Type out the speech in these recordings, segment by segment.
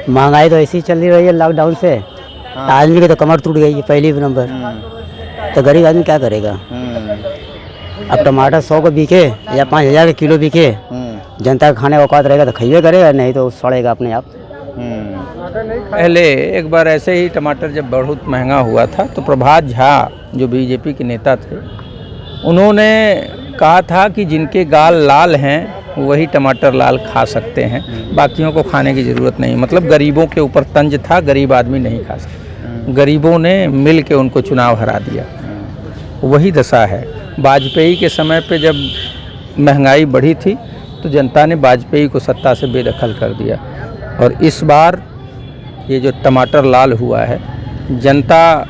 महंगाई तो ऐसी चल रही है लॉकडाउन से। आदमी की तो कमर टूट गई है पहली नंबर। तो गरीब आदमी क्या करेगा। अब टमाटर 100 को बिके या 5000 के किलो बिके, जनता का खाने का औकात रहेगा तो खइबे करेगा, नहीं तो सड़ेगा अपने आप। पहले एक बार ऐसे ही टमाटर जब बहुत महंगा हुआ था तो प्रभात झा जो बीजेपी के नेता थे, उन्होंने कहा था कि जिनके गाल लाल हैं वही टमाटर लाल खा सकते हैं, बाकियों को खाने की ज़रूरत नहीं। मतलब गरीबों के ऊपर तंज था, गरीब आदमी नहीं खा सकता। गरीबों ने मिल के उनको चुनाव हरा दिया। वही दशा है। वाजपेयी के समय पे जब महंगाई बढ़ी थी तो जनता ने वाजपेयी को सत्ता से बेदखल कर दिया, और इस बार ये जो टमाटर लाल हुआ है, जनता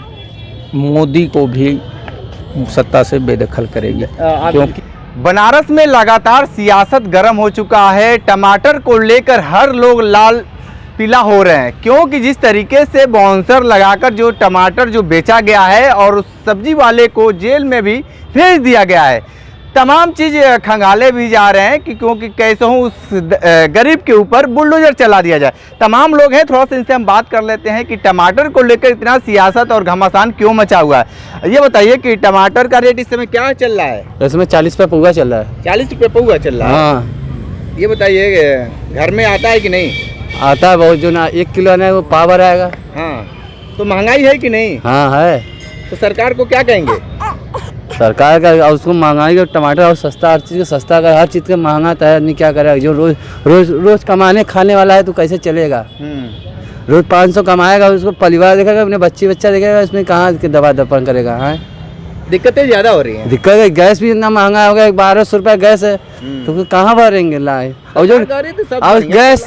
मोदी को भी सत्ता से बेदखल करेगी। क्योंकि बनारस में लगातार सियासत गर्म हो चुका है। टमाटर को लेकर हर लोग लाल पीला हो रहे हैं, क्योंकि जिस तरीके से बाउंसर लगाकर जो टमाटर जो बेचा गया है और उस सब्जी वाले को जेल में भी भेज दिया गया है, तमाम चीज़ खंगाले भी जा रहे हैं कि क्योंकि कैसे हो उस गरीब के ऊपर बुलडोजर चला दिया जाए। तमाम लोग हैं, थोड़ा सा इनसे हम बात कर लेते हैं कि टमाटर को लेकर इतना सियासत और घमासान क्यों मचा हुआ है। ये बताइए कि टमाटर का रेट इस समय क्या चल रहा है? इसमें 40 रुपये पौवा चल रहा है। 40 रुपये पौवा चल रहा है। हाँ। ये बताइए घर में आता है कि नहीं? आता है बहुत, जो ना 1 किलो आना है वो पावर आएगा। हाँ, तो महंगाई है कि नहीं? हाँ है। तो सरकार को क्या कहेंगे? सरकार का उसको महंगाई का टमाटर और सस्ता, हर चीज़ का सस्ता, अगर हर चीज़ का महंगा तो आदमी क्या करेगा। जो रोज कमाने खाने वाला है तो कैसे चलेगा। रोज 500 कमाएगा, उसको परिवार देखेगा, अपने बच्चा देखेगा, इसमें कहाँ के दवा दफन करेगा। हाँ, दिक्कतें ज़्यादा हो रही हैं। दिक्कत है, गैस भी इतना महंगा हो गया, 1200 रुपये गैस है, तो कहाँ भरेंगे लाए। और जो और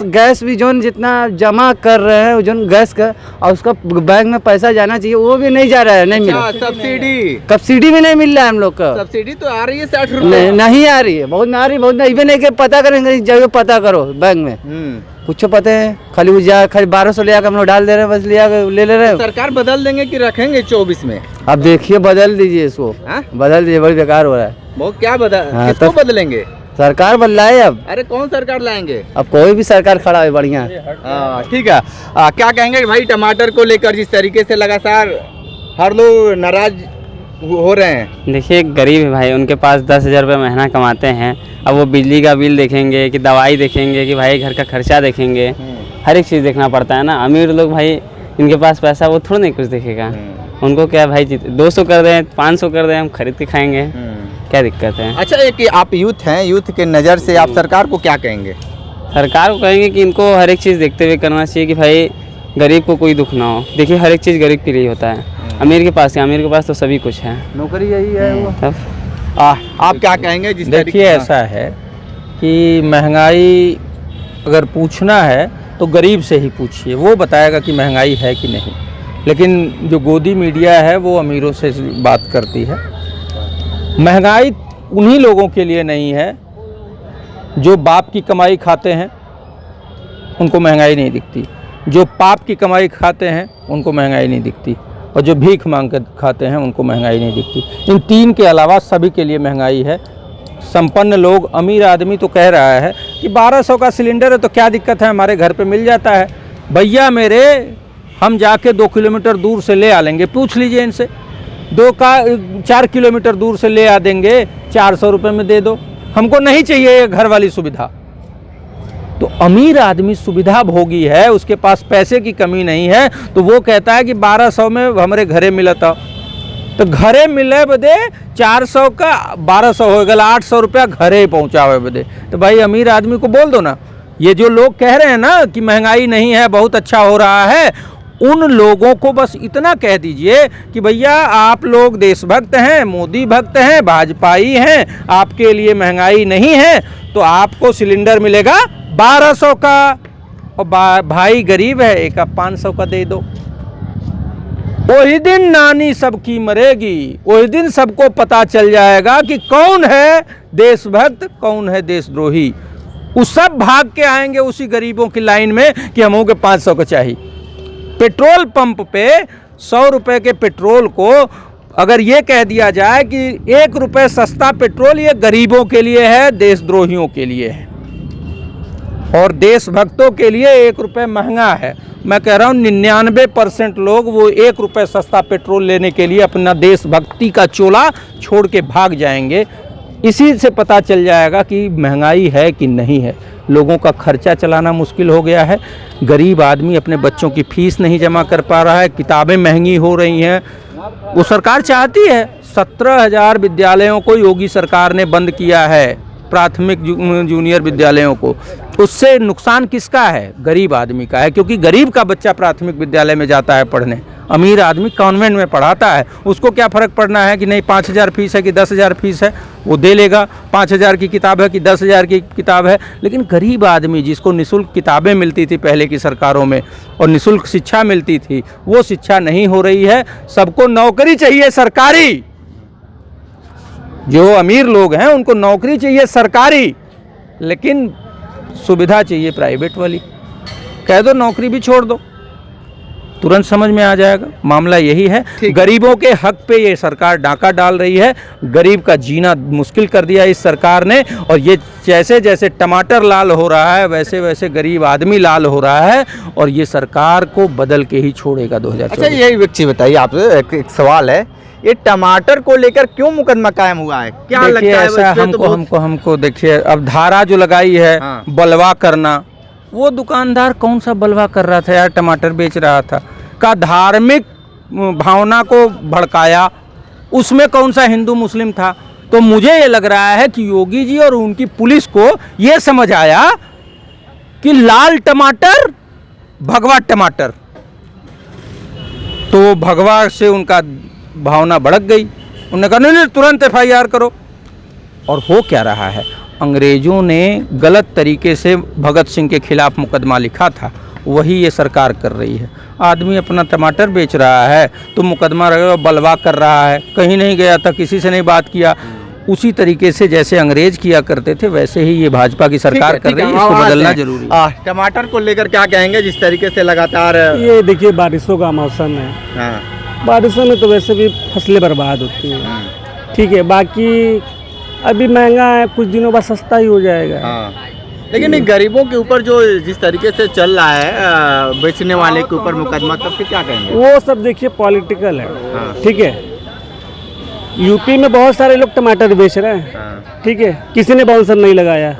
गैस भी जो जितना जमा कर रहे हैं जो गैस का, और उसका बैंक में पैसा जाना चाहिए वो भी नहीं जा रहा है। नहीं मिला सब्सिडी भी नहीं मिल रहा है हम लोग का। सब्सिडी तो आ रही है 60 रुपये, नहीं आ रही है, बहुत ना आ रही, बहुत नहीं। नहीं के पता करेंगे, जगह पता करो बैंक में कुछ पता है, खाली खाली 1200 ले आकर हम लोग डाल दे रहे हैं, बस ले रहे हैं। सरकार बदल देंगे कि रखेंगे 24 में? अब देखिए, बदल दीजिए इसको। बदल दीजिए, बड़ी बेकार हो रहा है। वो क्या किसको बदलेंगे? सरकार बदलाए अब। अरे कौन सरकार लाएंगे? अब कोई भी सरकार खड़ा है बढ़िया। ठीक है। क्या कहेंगे भाई टमाटर को लेकर जिस तरीके से लगातार हर लोग नाराज हो रहे हैं? देखिए, गरीब है भाई, उनके पास 10,000 रुपये महीना कमाते हैं। अब वो बिजली का बिल देखेंगे कि दवाई देखेंगे कि भाई घर का खर्चा देखेंगे, हर एक चीज़ देखना पड़ता है ना। अमीर लोग भाई, इनके पास पैसा, वो थोड़ा नहीं कुछ देखेगा। उनको क्या भाई 200 कर दें, 500 कर दें, हम खरीद के खाएंगे, क्या दिक्कत है। अच्छा, एक आप यूथ हैं, यूथ के नज़र से आप सरकार को क्या कहेंगे? सरकार को कहेंगे कि इनको हर एक चीज़ देखते हुए करना चाहिए कि भाई गरीब को कोई दुख ना हो। देखिए, हर एक चीज़ गरीब के लिए होता है। अमीर के पास है, अमीर के पास तो सभी कुछ है, नौकरी यही है वो। आप क्या कहेंगे? देखिए, ऐसा है कि महंगाई अगर पूछना है तो गरीब से ही पूछिए, वो बताएगा कि महंगाई है कि नहीं। लेकिन जो गोदी मीडिया है वो अमीरों से बात करती है। महंगाई उन्हीं लोगों के लिए नहीं है जो बाप की कमाई खाते हैं, उनको महंगाई नहीं दिखती। जो पाप की कमाई खाते हैं उनको महंगाई नहीं दिखती, और जो भीख मांग कर खाते हैं उनको महंगाई नहीं दिखती। इन तीन के अलावा सभी के लिए महंगाई है। संपन्न लोग, अमीर आदमी तो कह रहा है कि 1200 का सिलेंडर है तो क्या दिक्कत है, हमारे घर पे मिल जाता है। भैया मेरे, हम जाके 2 किलोमीटर दूर से ले आ लेंगे, पूछ लीजिए इनसे। 4 किलोमीटर दूर से ले आ देंगे, 400 रुपये में दे दो, हमको नहीं चाहिए ये घर वाली सुविधा। तो अमीर आदमी सुविधा भोगी है, उसके पास पैसे की कमी नहीं है, तो वो कहता है कि 1200 में हमारे घरे मिला था। तो घरे मिले बदे 400 का 1200 हो गया, 800 रुपया घरे पहुँचावे बदे। तो भाई अमीर आदमी को बोल दो ना। ये जो लोग कह रहे हैं ना कि महंगाई नहीं है, बहुत अच्छा हो रहा है, उन लोगों को बस इतना कह दीजिए कि भैया आप लोग देशभक्त हैं, मोदी भक्त हैं, भाजपाई हैं, आपके लिए महंगाई नहीं है, तो आपको सिलेंडर मिलेगा 1200 का, और भाई गरीब है, एक आप 500 का दे दो। वही दिन नानी सबकी मरेगी, वही दिन सबको पता चल जाएगा कि कौन है देशभक्त, कौन है देशद्रोही। वो सब भाग के आएंगे उसी गरीबों की लाइन में कि हमों के 500 का चाहिए। पेट्रोल पंप पे 100 रुपये के पेट्रोल को अगर ये कह दिया जाए कि 1 रुपये सस्ता पेट्रोल ये गरीबों के लिए है, देशद्रोहियों के लिए है। और देशभक्तों के लिए 1 रुपये महंगा है। मैं कह रहा हूँ 99% लोग वो 1 रुपये सस्ता पेट्रोल लेने के लिए अपना देशभक्ति का चोला छोड़ के भाग जाएंगे। इसी से पता चल जाएगा कि महंगाई है कि नहीं है। लोगों का खर्चा चलाना मुश्किल हो गया है। गरीब आदमी अपने बच्चों की फीस नहीं जमा कर पा रहा है, किताबें महंगी हो रही हैं। वो सरकार चाहती है, 17,000 विद्यालयों को योगी सरकार ने बंद किया है, प्राथमिक जूनियर विद्यालयों को। उससे नुकसान किसका है? गरीब आदमी का है, क्योंकि गरीब का बच्चा प्राथमिक विद्यालय में जाता है पढ़ने, अमीर आदमी कॉन्वेंट में पढ़ाता है। उसको क्या फ़र्क पड़ना है कि नहीं 5,000 फीस है कि 10,000 फीस है, वो दे लेगा। 5,000 की किताब है कि 10,000 की किताब है। लेकिन गरीब आदमी जिसको निःशुल्क किताबें मिलती थी पहले की सरकारों में और निःशुल्क शिक्षा मिलती थी, वो शिक्षा नहीं हो रही है। सबको नौकरी चाहिए सरकारी। जो अमीर लोग हैं उनको नौकरी चाहिए सरकारी, लेकिन सुविधा चाहिए प्राइवेट वाली। कह दो नौकरी भी छोड़ दो, तुरंत समझ में आ जाएगा। मामला यही है, गरीबों के हक पे ये सरकार डाका डाल रही है। गरीब का जीना मुश्किल कर दिया इस सरकार ने। और ये जैसे जैसे टमाटर लाल हो रहा है वैसे वैसे गरीब आदमी लाल हो रहा है, और ये सरकार को बदल के ही छोड़ेगा 2024। अच्छा, यही व्यक्ति बताइए, आपसे एक सवाल है, ये टमाटर को लेकर क्यों मुकदमा कायम हुआ है? क्या लगता है ऐसा हमको देखिए, अब धारा जो लगाई है बलवा करना, वो दुकानदार कौन सा बलवा कर रहा था यार? टमाटर बेच रहा था का धार्मिक भावना को भड़काया, उसमें कौन सा हिंदू मुस्लिम था? तो मुझे ये लग रहा है कि योगी जी और उनकी पुलिस को ये समझ आया कि लाल टमाटर भगवा टमाटर, तो भगवा से उनका भावना भड़क गई। उन्होंने कहा नहीं तुरंत FIR करो। और हो क्या रहा है, अंग्रेज़ों ने गलत तरीके से भगत सिंह के खिलाफ मुकदमा लिखा था, वही ये सरकार कर रही है। आदमी अपना टमाटर बेच रहा है तो मुकदमा बलवा कर रहा है, कहीं नहीं गया था, किसी से नहीं बात किया। उसी तरीके से जैसे अंग्रेज किया करते थे वैसे ही ये भाजपा की सरकार कर रही है। इसको बदलना जरूरी है। टमाटर को लेकर क्या कहेंगे, जिस तरीके से लगातार ये देखिए बारिशों का मौसम है, बारिशों में तो वैसे भी फसलें बर्बाद होती हैं, ठीक है। बाकी अभी महंगा है, कुछ दिनों बाद सस्ता ही हो जाएगा। लेकिन गरीबों के ऊपर जो जिस तरीके से चल रहा है बेचने वाले के ऊपर मुकदमा, तब फिर क्या कहेंगे? वो सब देखिए पॉलिटिकल है, ठीक है। यूपी में बहुत सारे लोग टमाटर बेच रहे हैं, ठीक है, किसी ने बाउंसर नहीं लगाया,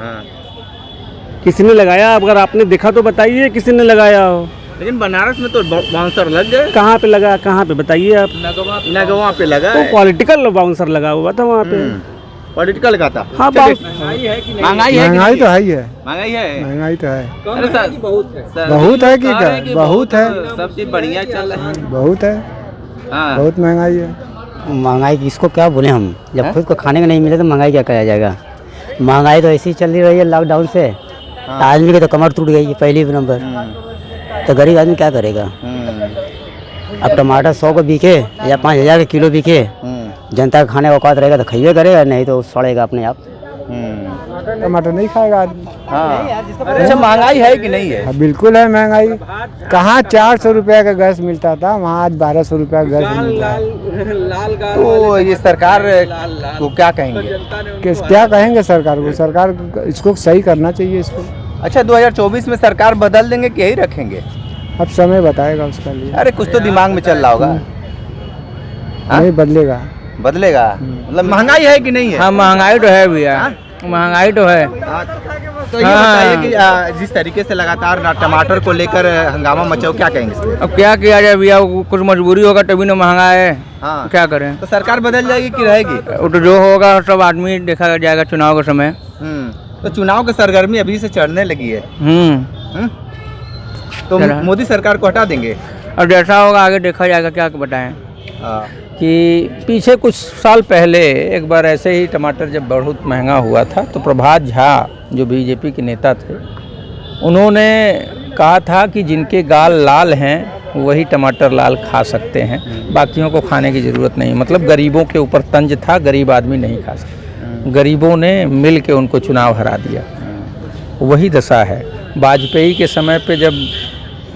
किसी ने लगाया? अगर आपने देखा तो बताइए किसी ने लगाया हो। लेकिन बनारस में तो बाउंसर लग गए। कहाँ पे लगा, कहाँ पे बताइए आप? नगवा पे लगा, तो पॉलिटिकल बाउंसर लगा हुआ था वहाँ पे, पॉलिटिकल का था। हाँ, महंगाई है कि नहीं? महंगाई तो है ही है, महंगाई है, महंगाई तो है, बहुत है, बहुत है कि क्या, बहुत है, सब चीज बढ़िया चल रहा है, बहुत है, बहुत महंगाई है। महंगाई किसको क्या बोले हम, जब खुद को खाने का नहीं मिले तो महंगाई क्या करा जाएगा। महंगाई तो ऐसी ही चल रही है लॉकडाउन से। आदमी की तो कमर टूट गई है पहली नंबर, तो गरीब आदमी क्या करेगा? अब टमाटर 100 को बिके या 5,000 के किलो बिके, जनता का खाने का औकात रहेगा तो खाइए करेगा, नहीं तो सड़ेगा अपने आप। टमाटर नहीं खाएगा आदमी। अच्छा, महंगाई है कि नहीं है? बिल्कुल है महंगाई। कहाँ 400 रुपया का गैस मिलता था, वहाँ आज 1200 रुपया का गैस मिलता है। तो ये सरकार को क्या कहेंगे? क्या कहेंगे सरकार को? सरकार इसको सही करना चाहिए इसको। अच्छा, 2024 में सरकार बदल देंगे कि यही रखेंगे? अब समय बताएगा उसका लिए। अरे कुछ तो दिमाग में चल रहा होगा। नहीं बदलेगा, बदलेगा। मतलब महंगाई है कि नहीं है? हाँ, महंगाई तो है भैया, महंगाई तो है। तो ये बताइए कि जिस तरीके से लगातार टमाटर को लेकर हंगामा मचाओ, क्या कहेंगे इस पे? अब क्या किया जाए भैया, कुछ मजबूरी होगा तभी ना महंगा है। क्या करें? तो सरकार बदल जाएगी कि रहेगी? वो तो जो होगा सब आदमी देखा जाएगा चुनाव के समय। तो चुनाव की सरगर्मी अभी से चढ़ने लगी है। तो मोदी सरकार को हटा देंगे? अब जैसा होगा आगे देखा जाएगा, क्या बताएं। कि पीछे कुछ साल पहले एक बार ऐसे ही टमाटर जब बहुत महंगा हुआ था तो प्रभात झा जो बीजेपी के नेता थे, उन्होंने कहा था कि जिनके गाल लाल हैं वही टमाटर लाल खा सकते हैं, बाकियों को खाने की ज़रूरत नहीं। मतलब गरीबों के ऊपर तंज था, गरीब आदमी नहीं खा सकते। गरीबों ने मिल के उनको चुनाव हरा दिया। वही दशा है। वाजपेयी के समय पे जब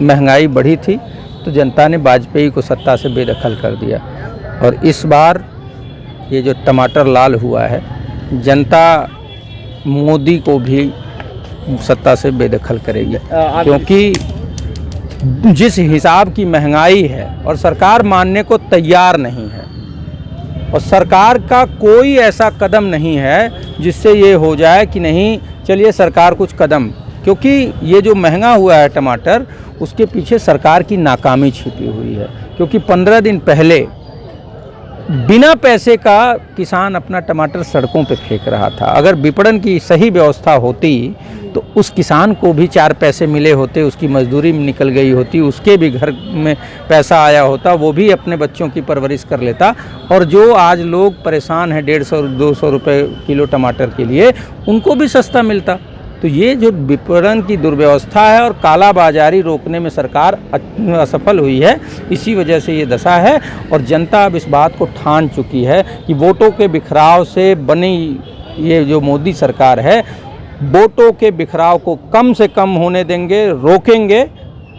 महंगाई बढ़ी थी तो जनता ने वाजपेयी को सत्ता से बेदखल कर दिया। और इस बार ये जो टमाटर लाल हुआ है, जनता मोदी को भी सत्ता से बेदखल करेगी, क्योंकि जिस हिसाब की महंगाई है और सरकार मानने को तैयार नहीं है, और सरकार का कोई ऐसा कदम नहीं है जिससे ये हो जाए कि नहीं चलिए सरकार कुछ कदम, क्योंकि ये जो महंगा हुआ है टमाटर, उसके पीछे सरकार की नाकामी छिपी हुई है। क्योंकि 15 दिन पहले बिना पैसे का किसान अपना टमाटर सड़कों पे फेंक रहा था। अगर विपणन की सही व्यवस्था होती तो उस किसान को भी 4 पैसे मिले होते, उसकी मजदूरी निकल गई होती, उसके भी घर में पैसा आया होता, वो भी अपने बच्चों की परवरिश कर लेता। और जो आज लोग परेशान हैं 150-200 रुपये किलो टमाटर के लिए, उनको भी सस्ता मिलता। तो ये जो विपणन की दुर्व्यवस्था है और काला बाजारी रोकने में सरकार असफल हुई है, इसी वजह से ये दशा है। और जनता अब इस बात को ठान चुकी है कि वोटों के बिखराव से बनी ये जो मोदी सरकार है, वोटों के बिखराव को कम से कम होने देंगे, रोकेंगे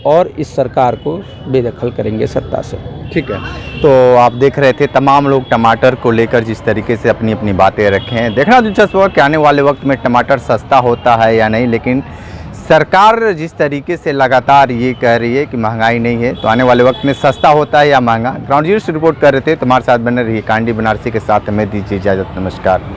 और इस सरकार को बेदखल करेंगे सत्ता से। ठीक है, तो आप देख रहे थे तमाम लोग टमाटर को लेकर जिस तरीके से अपनी अपनी बातें रखे हैं। देखना दिलचस्प होगा कि आने वाले वक्त में टमाटर सस्ता होता है या नहीं, लेकिन सरकार जिस तरीके से लगातार ये कह रही है कि महंगाई नहीं है, तो आने वाले वक्त में सस्ता होता है या महंगा। ग्राउंड जीरो से रिपोर्ट कर रहे थे, तुम्हारे साथ बने रहिए कांडी बनारसी के साथ। हमें दीजिए इजाज़त, नमस्कार।